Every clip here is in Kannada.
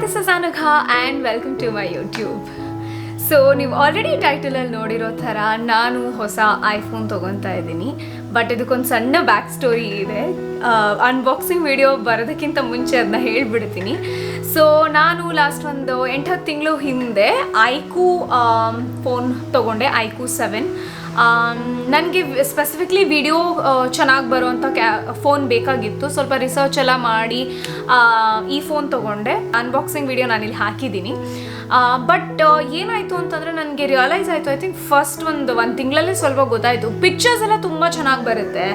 this is Anagha and welcome to my YouTube. So ನೀವು ಆಲ್ರೆಡಿ ಟೈಟಲಲ್ಲಿ ನೋಡಿರೋ ಥರ ನಾನು ಹೊಸ ಐಫೋನ್ ತೊಗೊತಾ ಇದ್ದೀನಿ. ಬಟ್ ಇದಕ್ಕೊಂದು ಸಣ್ಣ ಬ್ಯಾಕ್ ಸ್ಟೋರಿ ಇದೆ. ಅನ್ಬಾಕ್ಸಿಂಗ್ ವಿಡಿಯೋ ಬರೋದಕ್ಕಿಂತ ಮುಂಚೆ ಅದನ್ನ ಹೇಳ್ಬಿಡ್ತೀನಿ. ಸೊ ನಾನು ಲಾಸ್ಟ್ ಒಂದು 8-10 ತಿಂಗಳು ಹಿಂದೆ ಐಕ್ಯೂ ಫೋನ್ ತೊಗೊಂಡೆ, ಐಕ್ಯೂ 7. ನನಗೆ ಸ್ಪೆಸಿಫಿಕ್ಲಿ ವಿಡಿಯೋ ಚೆನ್ನಾಗಿ ಬರೋವಂಥ ಫೋನ್ ಬೇಕಾಗಿತ್ತು. ಸ್ವಲ್ಪ ರಿಸರ್ಚ್ ಎಲ್ಲ ಮಾಡಿ ಈ ಫೋನ್ ತೊಗೊಂಡೆ. ಅನ್ಬಾಕ್ಸಿಂಗ್ ವಿಡಿಯೋ ನಾನಿಲ್ಲಿ ಹಾಕಿದ್ದೀನಿ. ಬಟ್ ಏನಾಯಿತು ಅಂತಂದರೆ ನನಗೆ ರಿಯಲೈಸ್ ಆಯಿತು, ಐ ಥಿಂಕ್ ಫಸ್ಟ್ ಒಂದು ತಿಂಗಳಲ್ಲೇ ಸ್ವಲ್ಪ ಗೊತ್ತಾಯಿತು. ಪಿಕ್ಚರ್ಸ್ ಎಲ್ಲ ತುಂಬ ಚೆನ್ನಾಗಿ ಬರುತ್ತೆ,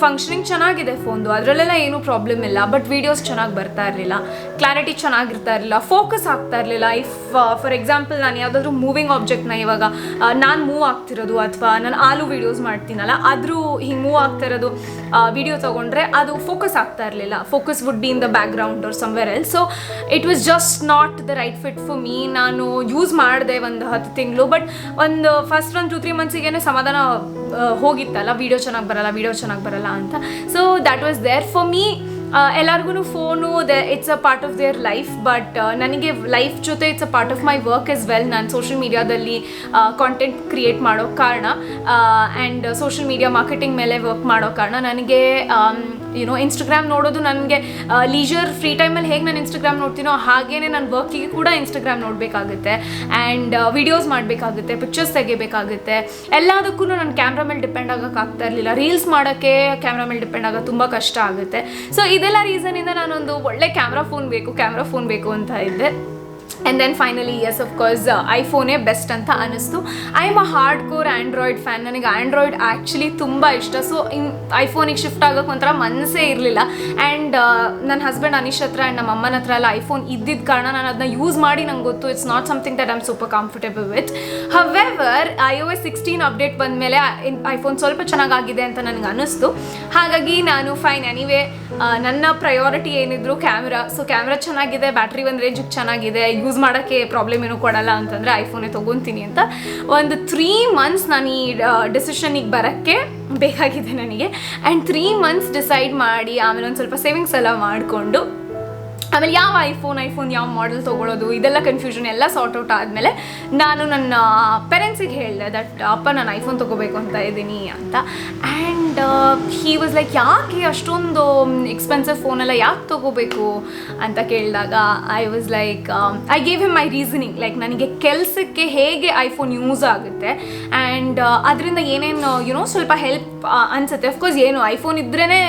ಫಂಕ್ಷನಿಂಗ್ ಚೆನ್ನಾಗಿದೆ ಫೋನ್ದು, ಅದರಲ್ಲೆಲ್ಲ ಏನೂ ಪ್ರಾಬ್ಲಮ್ ಇಲ್ಲ. ಬಟ್ ವೀಡಿಯೋಸ್ ಚೆನ್ನಾಗಿ ಬರ್ತಾ ಇರಲಿಲ್ಲ, ಕ್ಲಾರಿಟಿ ಚೆನ್ನಾಗಿರ್ತಾ ಇರಲಿಲ್ಲ, ಫೋಕಸ್ ಆಗ್ತಾ ಇರಲಿಲ್ಲ. ಇಫ್ ಫಾರ್ ಎಕ್ಸಾಂಪಲ್ ನಾನು ಯಾವುದಾದ್ರೂ ಮೂವಿಂಗ್ ಆಬ್ಜೆಕ್ಟ್ನ ಇವಾಗ ನಾನು ಮೂವ್ ಆಗ್ತಿರೋದು ಅಥವಾ ನಾನು ಆಲೂ ವೀಡಿಯೋಸ್ ಮಾಡ್ತೀನಲ್ಲ, ಆದರೂ ಹಿಂಗೆ ಮೂವ್ ಆಗ್ತಾ ಇರೋದು ವಿಡಿಯೋ ತೊಗೊಂಡ್ರೆ ಅದು ಫೋಕಸ್ ಆಗ್ತಾ ಇರಲಿಲ್ಲ. Focus would be in the background or somewhere else. So it was just not the right fit for me. ನಾನು ಯೂಸ್ ಮಾಡಿದೆ ಒಂದು 10 ತಿಂಗಳು. ಬಟ್ ಒಂದು ಫಸ್ಟ್ 1-2-3 ಮಂತ್ಸಿಗೆ ಸಮಾಧಾನ ಹೋಗಿತ್ತಲ್ಲ, ವಿಡಿಯೋ ಚೆನ್ನಾಗಿ ಬರಲ್ಲ ಅಂತ. So that was there for me. ಎಲ್ಲರಿಗೂ phone it's a part of their life. But ನನಗೆ ಲೈಫ್ ಜೊತೆ it's a part of my work as well. ನಾನು ಸೋಷಿಯಲ್ ಮೀಡಿಯಾದಲ್ಲಿ ಕಾಂಟೆಂಟ್ ಕ್ರಿಯೇಟ್ ಮಾಡೋ ಕಾರಣ ಆ್ಯಂಡ್ ಸೋಷಿಯಲ್ ಮೀಡಿಯಾ ಮಾರ್ಕೆಟಿಂಗ್ ಮೇಲೆ ವರ್ಕ್ ಮಾಡೋ ಕಾರಣ ನನಗೆ ಇನ್ಸ್ಟಾಗ್ರಾಮ್ ನೋಡೋದು ನನಗೆ ಲೀಜರ್ ಫ್ರೀ ಟೈಮಲ್ಲಿ ಹೇಗೆ ನಾನು ಇನ್ಸ್ಟಾಗ್ರಾಮ್ ನೋಡ್ತೀನೋ ಹಾಗೇ ನನ್ನ ವರ್ಕಿಗೆ ಕೂಡ ಇನ್ಸ್ಟಾಗ್ರಾಮ್ ನೋಡಬೇಕಾಗುತ್ತೆ. ಆ್ಯಂಡ್ ವಿಡಿಯೋಸ್ ಮಾಡಬೇಕಾಗುತ್ತೆ, ಪಿಕ್ಚರ್ಸ್ ತೆಗಿಬೇಕಾಗುತ್ತೆ. ಎಲ್ಲದಕ್ಕೂ ನಾನು ಕ್ಯಾಮ್ರಾ ಮೇಲೆ ಡಿಪೆಂಡ್ ಆಗೋಕ್ಕಾಗ್ತಾ ಇರಲಿಲ್ಲ. ರೀಲ್ಸ್ ಮಾಡೋಕ್ಕೆ ಕ್ಯಾಮ್ರಾ ಮೇಲೆ ಡಿಪೆಂಡ್ ಆಗೋದು ತುಂಬ ಕಷ್ಟ ಆಗುತ್ತೆ. ಸೊ ಇದೆಲ್ಲ ರೀಸನಿಂದ ನಾನೊಂದು ಒಳ್ಳೆ ಕ್ಯಾಮ್ರಾ ಫೋನ್ ಬೇಕು ಅಂತ ಇದ್ದೆ. And then finally as of course ಐಫೋನೇ ಬೆಸ್ಟ್ ಅಂತ ಅನ್ನಿಸ್ತು. I am a hard core Android fan. ನನಗೆ ಆ್ಯಂಡ್ರಾಯ್ಡ್ ಆ್ಯಕ್ಚುಲಿ ತುಂಬ ಇಷ್ಟ. ಸೊ ಐಫೋನಿಗೆ ಶಿಫ್ಟ್ ಆಗೋಕ್ಕೆ ಒಂಥರ ಮನಸ್ಸೇ ಇರಲಿಲ್ಲ. ಆ್ಯಂಡ್ ನನ್ನ ಹಸ್ಬೆಂಡ್ ಅನೀಶ್ ಹತ್ರ ಆ್ಯಂಡ್ ನಮ್ಮ ಅಮ್ಮನ ಹತ್ರ ಎಲ್ಲ ಐಫೋನ್ ಇದ್ದಿದ್ದ ಕಾರಣ ನಾನು ಅದನ್ನ ಯೂಸ್ ಮಾಡಿ ನಂಗೆ ಗೊತ್ತು it's not something that I am super comfortable with. However iOS 16 update ಬಂದಮೇಲೆ ಐಫೋನ್ ಸ್ವಲ್ಪ ಚೆನ್ನಾಗಾಗಿದೆ ಅಂತ ನನಗೆ ಅನ್ನಿಸ್ತು. ಹಾಗಾಗಿ ನಾನು ಫೈನ್ ಎನಿವೇ ನನ್ನ ಪ್ರಯಾರಿಟಿ ಏನಿದ್ರು ಕ್ಯಾಮ್ರಾ. ಸೊ ಕ್ಯಾಮ್ರಾ ಚೆನ್ನಾಗಿದೆ, ಬ್ಯಾಟ್ರಿ ಒಂದು ರೇಂಜಿಗೆ ಚೆನ್ನಾಗಿದೆ, ಯೂಸ್ ಮಾಡೋಕ್ಕೆ ಪ್ರಾಬ್ಲಮ್ ಏನೂ ಕೊಡಲ್ಲ ಅಂತಂದರೆ ಐಫೋನೇ ತೊಗೊತೀನಿ ಅಂತ ಒಂದು 3 ಮಂತ್ಸ್ ನಾನು ಈ ಡಿಸಿಷನಿಗೆ ಬರೋಕ್ಕೆ ಬೇಕಾಗಿದೆ ನನಗೆ. ಆ್ಯಂಡ್ 3 ಮಂತ್ಸ್ ಡಿಸೈಡ್ ಮಾಡಿ ಆಮೇಲೆ ಒಂದು ಸ್ವಲ್ಪ ಸೇವಿಂಗ್ಸ್ ಎಲ್ಲ ಮಾಡಿಕೊಂಡು ಆಮೇಲೆ ಯಾವ ಐಫೋನ್ ಯಾವ ಮಾಡೆಲ್ ತೊಗೊಳೋದು ಇದೆಲ್ಲ ಕನ್ಫ್ಯೂಷನ್ ಎಲ್ಲ ಸಾರ್ಟ್ ಔಟ್ ಆದಮೇಲೆ ನಾನು ನನ್ನ ಪೇರೆಂಟ್ಸಿಗೆ ಹೇಳಿದೆ ದಟ್ ಅಪ್ಪ ನಾನು ಐಫೋನ್ ತೊಗೋಬೇಕು ಅಂತ ಇದ್ದೀನಿ ಅಂತ. ಆ್ಯಂಡ್ ಹಿ ವಾಸ್ ಲೈಕ್, ಯಾಕೆ ಅಷ್ಟೊಂದು ಎಕ್ಸ್ಪೆನ್ಸಿವ್ ಫೋನೆಲ್ಲ ಯಾಕೆ ತೊಗೋಬೇಕು ಅಂತ ಕೇಳಿದಾಗ I was like, I gave him my reasoning. Like ನನಗೆ ಕೆಲಸಕ್ಕೆ ಹೇಗೆ ಐಫೋನ್ ಯೂಸ್ ಆಗುತ್ತೆ ಆ್ಯಂಡ್ ಅದರಿಂದ ಏನೇನು ಸ್ವಲ್ಪ ಹೆಲ್ಪ್ ಅನಿಸುತ್ತೆ. ಅಫ್ಕೋರ್ಸ್ ಐಫೋನ್ ಇದ್ರೇ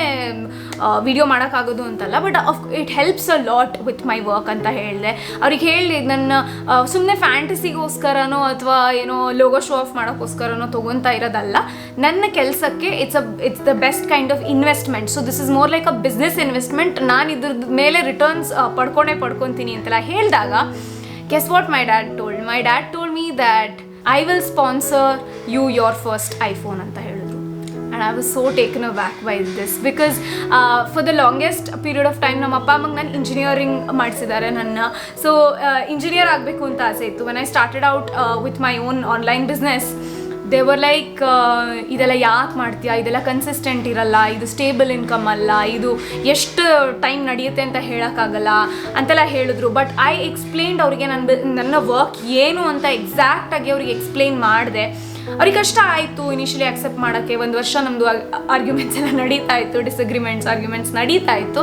ವಿಡಿಯೋ ಮಾಡೋಕ್ಕಾಗೋದು ಅಂತಲ್ಲ, but it helps a lot with my work ಅಂತ ಹೇಳಿದೆ. ಅವ್ರಿಗೆ ಹೇಳಿ ನನ್ನ ಸುಮ್ಮನೆ ಫ್ಯಾಂಟಸಿಗೋಸ್ಕರನೋ ಅಥವಾ ಲೋಗೋ ಶೋ ಆಫ್ ಮಾಡೋಕ್ಕೋಸ್ಕರನೋ ತೊಗೊತಾ ಇರೋದಲ್ಲ. ನನ್ನ ಕೆಲಸಕ್ಕೆ it's the best kind of investment. So this is more like a business investment. ನಾನು ಇದ್ರ ಮೇಲೆ ರಿಟರ್ನ್ಸ್ ಪಡ್ಕೊತೀನಿ ಅಂತೆಲ್ಲ ಹೇಳಿದಾಗ guess what my dad told me that I will sponsor you your first iPhone ಅಂತ ಹೇಳಿದ್ರು. And I was so taken aback by this because for the longest period of time ನಮ್ಮ ಅಪ್ಪ ಅಮ್ಮಗೆ ನಾನು ಇಂಜಿನಿಯರಿಂಗ್ ಮಾಡಿಸಿದ್ದಾರೆ ನನ್ನ. ಸೊ ಇಂಜಿನಿಯರ್ ಆಗಬೇಕು ಅಂತ ಆಸೆ ಇತ್ತು. when I started out with my own online business, they were like, ಇದೆಲ್ಲ ಯಾಕೆ ಮಾಡ್ತೀಯಾ, ಇದೆಲ್ಲ ಕನ್ಸಿಸ್ಟೆಂಟ್ ಇರಲ್ಲ, ಇದು ಸ್ಟೇಬಲ್ ಇನ್ಕಮ್ ಅಲ್ಲ, ಇದು ಎಷ್ಟು ಟೈಮ್ ನಡೆಯುತ್ತೆ ಅಂತ ಹೇಳೋಕ್ಕಾಗಲ್ಲ ಅಂತೆಲ್ಲ ಹೇಳಿದ್ರು. ಬಟ್ ಐ ಎಕ್ಸ್ಪ್ಲೇನ್ಡ್ ಅವ್ರಿಗೆ ನನ್ನ ವರ್ಕ್ ಏನು ಅಂತ ಎಕ್ಸಾಕ್ಟಾಗಿ ಅವ್ರಿಗೆ ಎಕ್ಸ್ಪ್ಲೇನ್ ಮಾಡಿದೆ. ಅವ್ರಿಗೆ ಕಷ್ಟ ಆಯಿತು ಇನಿಷಿಯಲಿ ಅಕ್ಸೆಪ್ಟ್ ಮಾಡೋಕ್ಕೆ. 1 ವರ್ಷ ನಮ್ಮದು ಆರ್ಗ್ಯುಮೆಂಟ್ಸ್ ಎಲ್ಲ ನಡೀತಾ ಇತ್ತು, ಆರ್ಗ್ಯುಮೆಂಟ್ಸ್ ನಡೀತಾ ಇತ್ತು.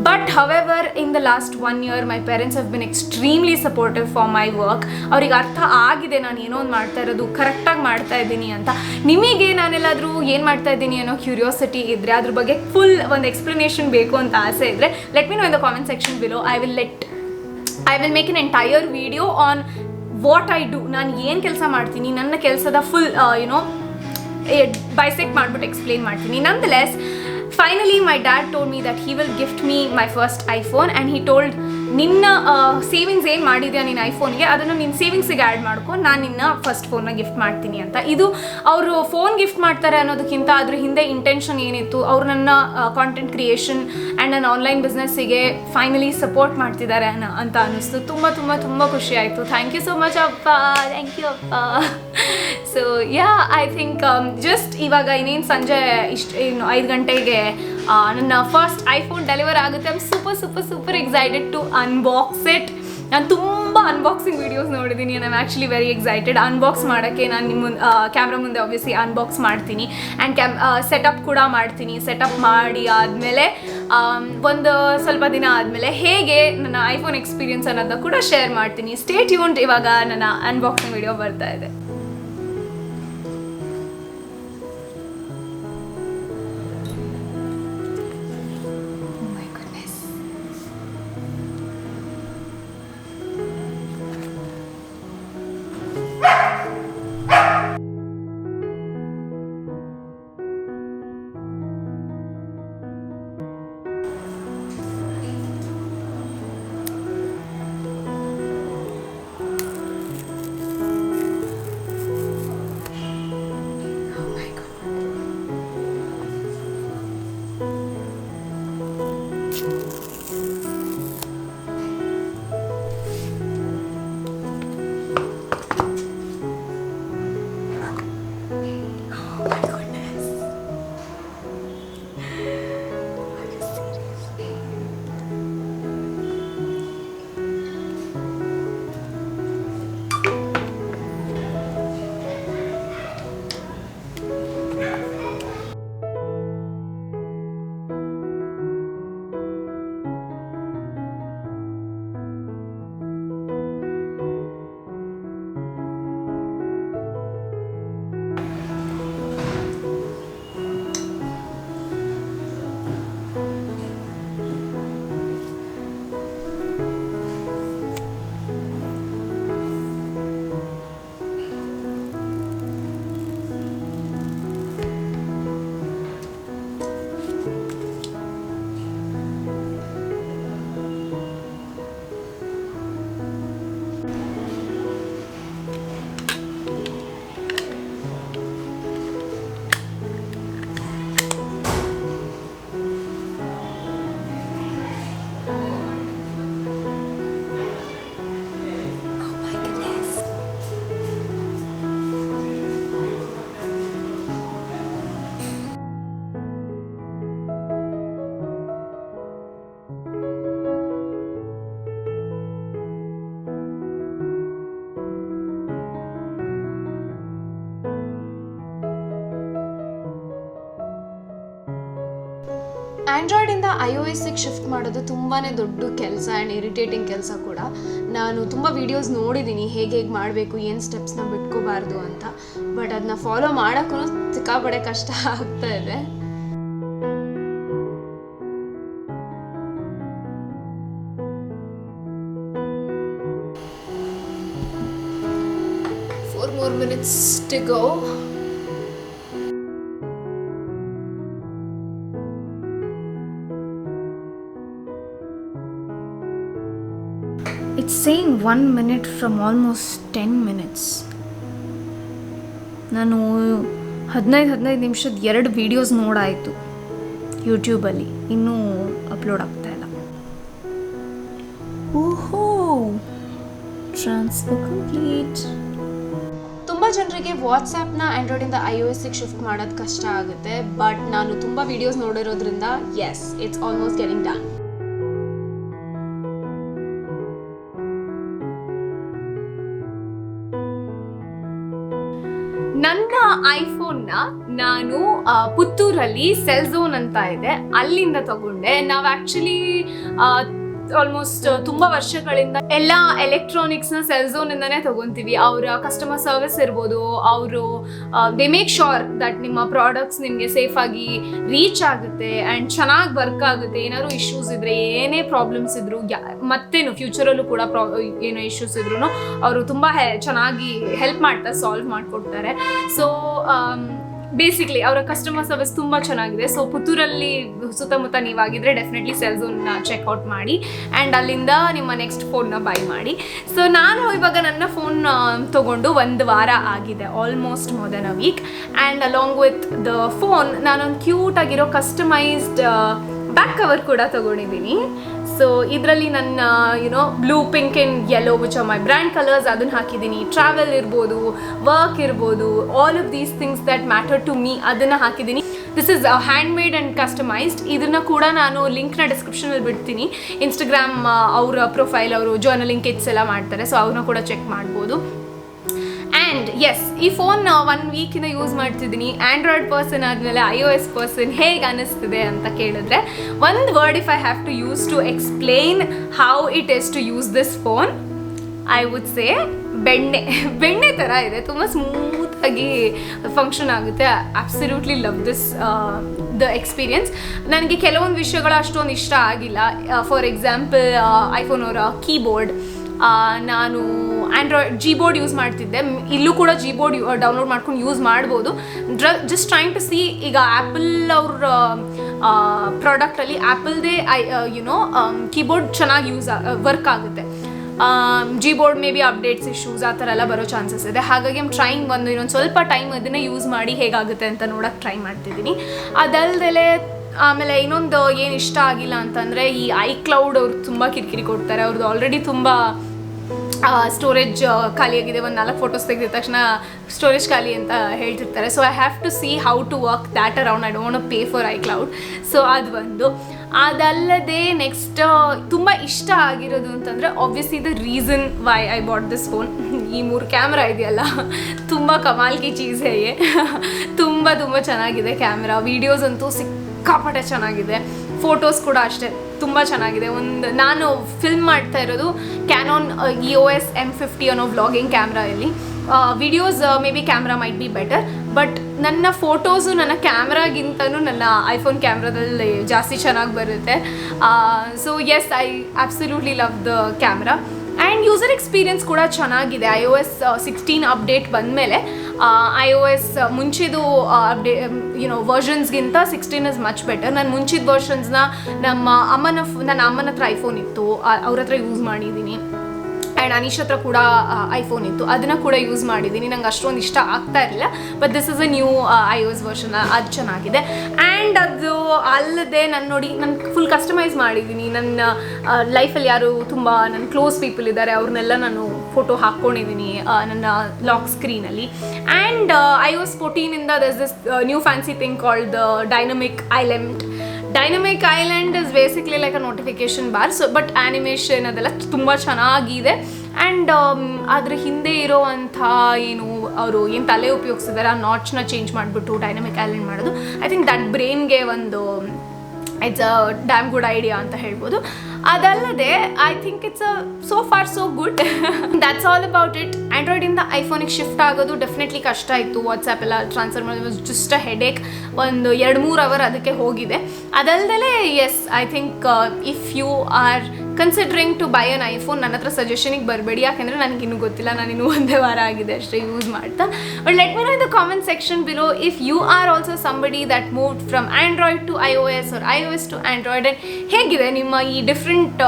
But however in the last 1 year my parents have been extremely supportive for my work. ಅವ್ರಿಗೆ ಅರ್ಥ ಆಗಿದೆ ನಾನು ಏನೋ ಒಂದು ಮಾಡ್ತಾ ಇರೋದು ಕರೆಕ್ಟಾಗಿ ಮಾಡ್ತಾ ಇದ್ದೀನಿ ಅಂತ. ನಿಮಗೆ ನಾನೆಲ್ಲಾದರೂ ಏನು ಮಾಡ್ತಾ ಇದ್ದೀನಿ ಅನ್ನೋ ಕ್ಯೂರಿಯಾಸಿಟಿ ಇದ್ದರೆ, ಅದ್ರ ಬಗ್ಗೆ ಫುಲ್ ಒಂದು ಎಕ್ಸ್ಪ್ಲನೇಷನ್ ಬೇಕು ಅಂತ ಆಸೆ ಇದ್ದರೆ, let me know in the comment section below. I will make N entire video on what I do. ನಾನು ಏನು ಕೆಲಸ ಮಾಡ್ತೀನಿ, ನನ್ನ ಕೆಲಸದ ಫುಲ್ ಬೈಸೆಕ್ಟ್ ಮಾಡಿಬಿಟ್ಟು ಎಕ್ಸ್ಪ್ಲೇನ್ ಮಾಡ್ತೀನಿ. nonetheless, finally my dad told me that he will gift me my first iPhone and he told, ನಿನ್ನ ಸೇವಿಂಗ್ಸ್ ಏನು ಮಾಡಿದ್ಯಾ ನೀನು ಐಫೋನ್ಗೆ ಅದನ್ನು ನಿನ್ನ ಸೇವಿಂಗ್ಸಿಗೆ ಆ್ಯಡ್ ಮಾಡ್ಕೊ, ನಾನು ನಿನ್ನ ಫಸ್ಟ್ ಫೋನ್ನ ಗಿಫ್ಟ್ ಮಾಡ್ತೀನಿ ಅಂತ. ಇದು ಅವರು ಫೋನ್ ಗಿಫ್ಟ್ ಮಾಡ್ತಾರೆ ಅನ್ನೋದಕ್ಕಿಂತ ಅದ್ರ ಹಿಂದೆ ಇಂಟೆನ್ಷನ್ ಏನಿತ್ತು, ಅವರು ನನ್ನ ಕಾಂಟೆಂಟ್ ಕ್ರಿಯೇಷನ್ ಆ್ಯಂಡ್ ನನ್ನ ಆನ್ಲೈನ್ ಬಿಸ್ನೆಸ್ಸಿಗೆ ಫೈನಲಿ ಸಪೋರ್ಟ್ ಮಾಡ್ತಿದ್ದಾರೆ ಅಂತ ಅನ್ನಿಸ್ತು. ತುಂಬ ತುಂಬ ತುಂಬ ಖುಷಿ ಆಯಿತು. ಥ್ಯಾಂಕ್ ಯು ಸೋ ಮಚ್ ಅಪ್ಪ, ಥ್ಯಾಂಕ್ ಯು ಅಪ್ಪ. So yeah, I think just ಇವಾಗ ಇನ್ನೇನು ಸಂಜೆ 5 ಗಂಟೆಗೆ ನನ್ನ ಫಸ್ಟ್ ಐಫೋನ್ ಡೆಲಿವರ್ ಆಗುತ್ತೆ. I am super excited to unbox it. ನಾನು ತುಂಬ ಅನ್ಬಾಕ್ಸಿಂಗ್ ವೀಡಿಯೋಸ್ ನೋಡಿದ್ದೀನಿ. I am actually very excited unbox ಮಾಡೋಕ್ಕೆ. ನಾನು ನಿಮ್ಮ ಕ್ಯಾಮ್ರಾ ಮುಂದೆ ಆಬ್ವಿಯಸ್ಲಿ ಅನ್ಬಾಕ್ಸ್ ಮಾಡ್ತೀನಿ ಆ್ಯಂಡ್ ಸೆಟಪ್ ಕೂಡ ಮಾಡ್ತೀನಿ. ಸೆಟಪ್ ಮಾಡಿ ಆದಮೇಲೆ ಒಂದು ಸ್ವಲ್ಪ ದಿನ ಆದಮೇಲೆ ಹೇಗೆ ನನ್ನ ಐಫೋನ್ ಎಕ್ಸ್ಪೀರಿಯನ್ಸ್ ಅನ್ನೋದನ್ನ ಕೂಡ ಶೇರ್ ಮಾಡ್ತೀನಿ. Stay tuned. ಇವಾಗ ನನ್ನ ಅನ್ಬಾಕ್ಸಿಂಗ್ ವಿಡಿಯೋ ಬರ್ತಾ ಇದೆ. ಆ್ಯಂಡ್ರಾಯ್ಡಿಂದ iOSಗೆ ಶಿಫ್ಟ್ ಮಾಡೋದು ತುಂಬಾ ದೊಡ್ಡ ಕೆಲಸ ಆ್ಯಂಡ್ ಇರಿಟೇಟಿಂಗ್ ಕೆಲಸ ಕೂಡ. ನಾನು ತುಂಬ ವೀಡಿಯೋಸ್ ನೋಡಿದ್ದೀನಿ ಹೇಗೆ ಮಾಡಬೇಕು, ಏನು ಸ್ಟೆಪ್ಸ್ನ ಬಿಟ್ಕೋಬಾರ್ದು ಅಂತ. ಬಟ್ ಅದನ್ನ ಫಾಲೋ ಮಾಡೋಕ್ಕೂ ಸಿಕ್ಕಾಪಡೆ ಕಷ್ಟ ಆಗ್ತಾ ಇದೆ. Four more minutes to go. It's saying 1 minute from almost 10 minutes. ನಾನು 15 ನಿಮಿಷದ 2 ವೀಡಿಯೋಸ್ ನೋಡಾಯಿತು ಯೂಟ್ಯೂಬಲ್ಲಿ, ಇನ್ನೂ ಅಪ್ಲೋಡ್ ಆಗ್ತಾ ಇಲ್ಲ. ಓಹೋ, ಟ್ರಾನ್ಸ್ಫರ್ ಕಂಪ್ಲೀಟ್. ತುಂಬ ಜನರಿಗೆ ವಾಟ್ಸ್ಆ್ಯಪ್ನ ಆ್ಯಂಡ್ರಾಯ್ಡಿಂದ iOSಗೆ ಶಿಫ್ಟ್ ಮಾಡೋದು ಕಷ್ಟ ಆಗುತ್ತೆ. ಬಟ್ ನಾನು ತುಂಬ ವೀಡಿಯೋಸ್ ನೋಡಿರೋದ್ರಿಂದ yes, it's almost getting done. ನನ್ನ ಐಫೋನ್ನ ನಾನು ಪುತ್ತೂರಲ್ಲಿ ಸೆಲ್ ಝೋನ್ ಅಂತ ಇದೆ, ಅಲ್ಲಿಂದ ತಗೊಂಡೆ. ನಾವು ಆ್ಯಕ್ಚುಲಿ ಆಲ್ಮೋಸ್ಟ್ ತುಂಬ ವರ್ಷಗಳಿಂದ ಎಲ್ಲ ಎಲೆಕ್ಟ್ರಾನಿಕ್ಸ್ನ ಸೆಲ್ ಝೋನಿಂದನೇ ತೊಗೊತೀವಿ. ಅವರ ಕಸ್ಟಮರ್ ಸರ್ವಿಸ್ ಇರ್ಬೋದು, ಅವರು ದೇ ಮೇಕ್ ಶೋರ್ ದಟ್ ನಿಮ್ಮ ಪ್ರಾಡಕ್ಟ್ಸ್ ನಿಮಗೆ ಸೇಫಾಗಿ ರೀಚ್ ಆಗುತ್ತೆ ಆ್ಯಂಡ್ ಚೆನ್ನಾಗಿ ವರ್ಕ್ ಆಗುತ್ತೆ. ಏನಾದ್ರು ಇಶ್ಯೂಸ್ ಇದ್ದರೆ, ಏನೇ ಪ್ರಾಬ್ಲಮ್ಸ್ ಇದ್ದರೂ, ಮತ್ತೇನು ಫ್ಯೂಚರಲ್ಲೂ ಕೂಡ ಏನೋ ಇಶ್ಯೂಸ್ ಇದ್ರೂ ಅವರು ತುಂಬ ಚೆನ್ನಾಗಿ ಹೆಲ್ಪ್ ಮಾಡ್ತಾರೆ, ಸಾಲ್ವ್ ಮಾಡಿಕೊಡ್ತಾರೆ. ಸೊ ಬೇಸಿಕ್ಲಿ ಅವರ ಕಸ್ಟಮರ್ ಸರ್ವಿಸ್ ತುಂಬ ಚೆನ್ನಾಗಿದೆ. ಸೊ ಪುತ್ತೂರಲ್ಲಿ ಸುತ್ತಮುತ್ತ ನೀವಾಗಿದ್ರೆ ಡೆಫಿನೆಟ್ಲಿ ಸೆಲ್ ಝೋನ್ನ ಚೆಕ್ಔಟ್ ಮಾಡಿ ಆ್ಯಂಡ್ ಅಲ್ಲಿಂದ ನಿಮ್ಮ ನೆಕ್ಸ್ಟ್ ಫೋನ್ನ ಬೈ ಮಾಡಿ. ಸೊ ನಾನು ಇವಾಗ ನನ್ನ ಫೋನ್ ತೊಗೊಂಡು 1 ವಾರ ಆಗಿದೆ, almost more than a week. And along with the phone ನಾನೊಂದು ಕ್ಯೂಟಾಗಿರೋ ಕಸ್ಟಮೈಸ್ಡ್ ಬ್ಯಾಕ್ ಕವರ್ ಕೂಡ ತೊಗೊಂಡಿದ್ದೀನಿ. ಸೊ ಇದರಲ್ಲಿ ನನ್ನ blue pink and yellow which are my brand colours ಅದನ್ನು ಹಾಕಿದ್ದೀನಿ. ಟ್ರಾವೆಲ್ ಇರ್ಬೋದು, ವರ್ಕ್ ಇರ್ಬೋದು, all of these things that matter to me ಅದನ್ನು ಹಾಕಿದ್ದೀನಿ. This is hand made and customized. ಇದನ್ನು ಕೂಡ ನಾನು ಲಿಂಕ್ನ ಡಿಸ್ಕ್ರಿಪ್ಷನಲ್ಲಿ ಬಿಡ್ತೀನಿ. ಇನ್ಸ್ಟಾಗ್ರಾಮ್ ಅವರ ಪ್ರೊಫೈಲ್, ಅವರು ಜರ್ನಲಿಂಗ್ ಕಿಟ್ಸ್ ಎಲ್ಲ ಮಾಡ್ತಾರೆ, ಸೊ ಅವ್ರನ್ನ ಕೂಡ ಚೆಕ್ ಮಾಡ್ಬೋದು. ಆ್ಯಂಡ್ ಎಸ್, ಈ ಫೋನ್ 1 ವೀಕಿಂದ ಯೂಸ್ ಮಾಡ್ತಿದ್ದೀನಿ. ಆ್ಯಂಡ್ರಾಯ್ಡ್ ಪರ್ಸನ್ ಆದಮೇಲೆ iOS ಪರ್ಸನ್ ಹೇಗೆ ಅನ್ನಿಸ್ತಿದೆ ಅಂತ ಕೇಳಿದ್ರೆ, ಒಂದು word if I have to use to explain how it is to use this phone, I would say ಬೆಣ್ಣೆ ಥರ ಇದೆ. ತುಂಬ ಸ್ಮೂತಾಗಿ ಫಂಕ್ಷನ್ ಆಗುತ್ತೆ. Absolutely love this the experience. ನನಗೆ ಕೆಲವೊಂದು ವಿಷಯಗಳು ಅಷ್ಟೊಂದು ಇಷ್ಟ ಆಗಿಲ್ಲ. ಫಾರ್ ಎಕ್ಸಾಂಪಲ್, ಐಫೋನ್ ಅವರ ಕೀಬೋರ್ಡ್, ನಾನು ಬೋರ್ಡ್ ಯೂಸ್ ಮಾಡ್ತಿದ್ದೆ. ಇಲ್ಲೂ ಕೂಡ ಬೋರ್ಡ್ ಡೌನ್ಲೋಡ್ ಮಾಡ್ಕೊಂಡು ಯೂಸ್ ಮಾಡ್ಬೋದು. ಜಸ್ಟ್ ಟ್ರೈಂಗ್ ಟು ಸಿ, ಈಗ ಆ್ಯಪಲ್ ಅವ್ರ ಪ್ರಾಡಕ್ಟಲ್ಲಿ ಆ್ಯಪಲ್ದೇ ಕೀಬೋರ್ಡ್ ಚೆನ್ನಾಗಿ ವರ್ಕ್ ಆಗುತ್ತೆ. Board may be updates issues ಆ ಥರ ಎಲ್ಲ ಬರೋ ಚಾನ್ಸಸ್ ಇದೆ. ಹಾಗಾಗಿ ಟ್ರೈಂಗ್ ಇನ್ನೊಂದು ಸ್ವಲ್ಪ ಟೈಮ್ ಅದನ್ನೇ ಯೂಸ್ ಮಾಡಿ ಹೇಗಾಗುತ್ತೆ ಅಂತ ನೋಡೋಕ್ಕೆ ಟ್ರೈ ಮಾಡ್ತಿದ್ದೀನಿ. ಅದಲ್ದಲೆ ಆಮೇಲೆ ಇನ್ನೊಂದು ಏನು ಇಷ್ಟ ಆಗಿಲ್ಲ ಅಂತಂದರೆ, ಈ iCloud ಅವ್ರು ತುಂಬ ಕಿರಿಕಿರಿ ಕೊಡ್ತಾರೆ. ಅವ್ರದ್ದು ಆಲ್ರೆಡಿ ತುಂಬ ಸ್ಟೋರೇಜ್ ಖಾಲಿಯಾಗಿದೆ. ಒಂದು 4 ಫೋಟೋಸ್ ತೆಗೆದ ತಕ್ಷಣ ಸ್ಟೋರೇಜ್ ಖಾಲಿ ಅಂತ ಹೇಳ್ತಿರ್ತಾರೆ. So I have to see how to work that around. I don't pay for iCloud. So ಅದು ಒಂದು. ಅದಲ್ಲದೆ ನೆಕ್ಸ್ಟ್ ತುಂಬ ಇಷ್ಟ ಆಗಿರೋದು ಅಂತಂದರೆ, obviously the reason why I bought this phone, ಈ 3 ಕ್ಯಾಮ್ರಾ ಇದೆಯಲ್ಲ, ತುಂಬ ಕಮಾಲ್ ಕಿ ಚೀಸ್ ಹೇ. ತುಂಬ ಚೆನ್ನಾಗಿದೆ ಕ್ಯಾಮ್ರಾ. ವೀಡಿಯೋಸ್ ಅಂತೂ ಸಿಕ್ಕಾಪಟ್ಟೆ ಚೆನ್ನಾಗಿದೆ. ಫೋಟೋಸ್ ಕೂಡ ಅಷ್ಟೇ ತುಂಬ ಚೆನ್ನಾಗಿದೆ. ನಾನು ಫಿಲ್ಮ್ ಮಾಡ್ತಾ ಇರೋದು ಕ್ಯಾನಾನ್ EOS M50 ಅನ್ನೋ ವ್ಲಾಗಿಂಗ್ ಕ್ಯಾಮ್ರಾಯಲ್ಲಿ. Videos maybe camera might be better, but ನನ್ನ ಫೋಟೋಸು ನನ್ನ ಕ್ಯಾಮ್ರಾಗಿಂತನೂ ನನ್ನ ಐಫೋನ್ ಕ್ಯಾಮ್ರಾದಲ್ಲಿ ಜಾಸ್ತಿ ಚೆನ್ನಾಗಿ ಬರುತ್ತೆ. So yes, I absolutely love the camera. And user experience ಕೂಡ ಚೆನ್ನಾಗಿದೆ. iOS 16 ಅಪ್ಡೇಟ್ ಬಂದಮೇಲೆ iOS ಮುಂಚಿದು ವರ್ಷನ್ಸ್ಗಿಂತ 16 ಇಸ್ ಮಚ್ ಬೆಟರ್. ನಾನು ಮುಂಚಿದ ವರ್ಷನ್ಸ್ನ ನನ್ನ ಅಮ್ಮನ ಹತ್ರ ಐಫೋನ್ ಇತ್ತು, ಅವ್ರ ಹತ್ರ ಯೂಸ್ ಮಾಡಿದ್ದೀನಿ. ಆ್ಯಂಡ್ ಅನೀಶ್ ಹತ್ರ ಕೂಡ ಐಫೋನ್ ಇತ್ತು, ಅದನ್ನು ಕೂಡ ಯೂಸ್ ಮಾಡಿದ್ದೀನಿ. ನಂಗೆ ಅಷ್ಟೊಂದು ಇಷ್ಟ ಆಗ್ತಾ ಇರಲಿಲ್ಲ. But this is a new iOS version, ಅದು ಚೆನ್ನಾಗಿದೆ. ಆ್ಯಂಡ್ ಅದು ಅಲ್ಲದೆ ನಾನು ಫುಲ್ ಕಸ್ಟಮೈಸ್ ಮಾಡಿದ್ದೀನಿ. ನನ್ನ ಲೈಫಲ್ಲಿ ಯಾರು ತುಂಬ ನನ್ನ ಕ್ಲೋಸ್ ಪೀಪಲ್ ಇದ್ದಾರೆ, ಅವ್ರನ್ನೆಲ್ಲ ನಾನು ಫೋಟೋ ಹಾಕ್ಕೊಂಡಿದ್ದೀನಿ ನನ್ನ ಲಾಕ್ ಸ್ಕ್ರೀನಲ್ಲಿ. ಆ್ಯಂಡ್ iOS 14ಇಂದ thus this new fancy thing called the dynamic island. Dynamic island is basically like a notification bar. So but animation ಅದೆಲ್ಲ ತುಂಬ ಚೆನ್ನಾಗಿದೆ. ಆ್ಯಂಡ್ ಅದ್ರ ಹಿಂದೆ ಇರೋವಂಥ ಅವರು ಏನು ತಲೆ ಉಪಯೋಗಿಸಿದ್ದಾರೆ, ಆ ನಾಟ್ಸ್ನ ಚೇಂಜ್ ಮಾಡಿಬಿಟ್ಟು ಡೈನಮಿಕ್ ಐಲ್ಯಾಂಡ್ ಮಾಡೋದು, ಐ ಥಿಂಕ್ ದಟ್ ಬ್ರೈನ್ಗೆ ಒಂದು it's a damn good idea ಅಂತ ಹೇಳ್ಬೋದು. ಅದಲ್ಲದೆ I think it's so far so good. That's all about it. ಆ್ಯಂಡ್ರಾಯ್ಡಿಂದ ಐಫೋನಿಗೆ ಶಿಫ್ಟ್ ಆಗೋದು ಡೆಫಿನೆಟ್ಲಿ ಕಷ್ಟ ಇತ್ತು. ವಾಟ್ಸಪ್ ಎಲ್ಲ ಟ್ರಾನ್ಸ್ಫರ್ ಮಾಡೋದು ಜಸ್ಟ್ ಅ ಹೆಡೇಕ್. ಒಂದು 2-3 ಅವರ್ ಅದಕ್ಕೆ ಹೋಗಿದೆ. ಅದಲ್ಲದೆ yes, I think if you are considering to buy an iPhone, ನನ್ನ ಹತ್ರ ಸಜೆಷನಿಗೆ ಬರಬೇಡಿ, ಯಾಕೆಂದರೆ ನನಗಿನ್ನೂ ಗೊತ್ತಿಲ್ಲ. ನಾನಿನ್ನೂ 1 ವಾರ ಆಗಿದೆ ಅಷ್ಟೇ ಯೂಸ್ ಮಾಡ್ತಾ. But let me know in the comment section below if you are also somebody that moved from android to iOS or iOS to android. And ಹೇಗಿದೆ ನಿಮ್ಮ ಈ different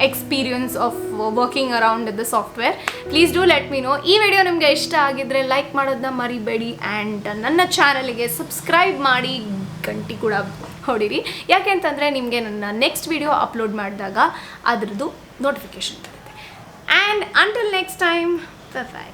experience of working around the software? Please do let me know. ಈ ವಿಡಿಯೋ ನಿಮಗೆ ಇಷ್ಟ ಆಗಿದ್ದರೆ ಲೈಕ್ ಮಾಡೋದನ್ನ ಮರಿಬೇಡಿ. ಆ್ಯಂಡ್ ನನ್ನ ಚಾನಲ್ಗೆ ಸಬ್ಸ್ಕ್ರೈಬ್ ಮಾಡಿ, ಗಂಟೆ ಕೂಡ ಹೊಡಿರಿ. ಯಾಕೆ ಅಂತಂದರೆ ನಿಮಗೆ ನನ್ನ ನೆಕ್ಸ್ಟ್ ವಿಡಿಯೋ ಅಪ್ಲೋಡ್ ಮಾಡಿದಾಗ ಅದರದ್ದು ನೋಟಿಫಿಕೇಷನ್ ಬರುತ್ತೆ. And until next time, by.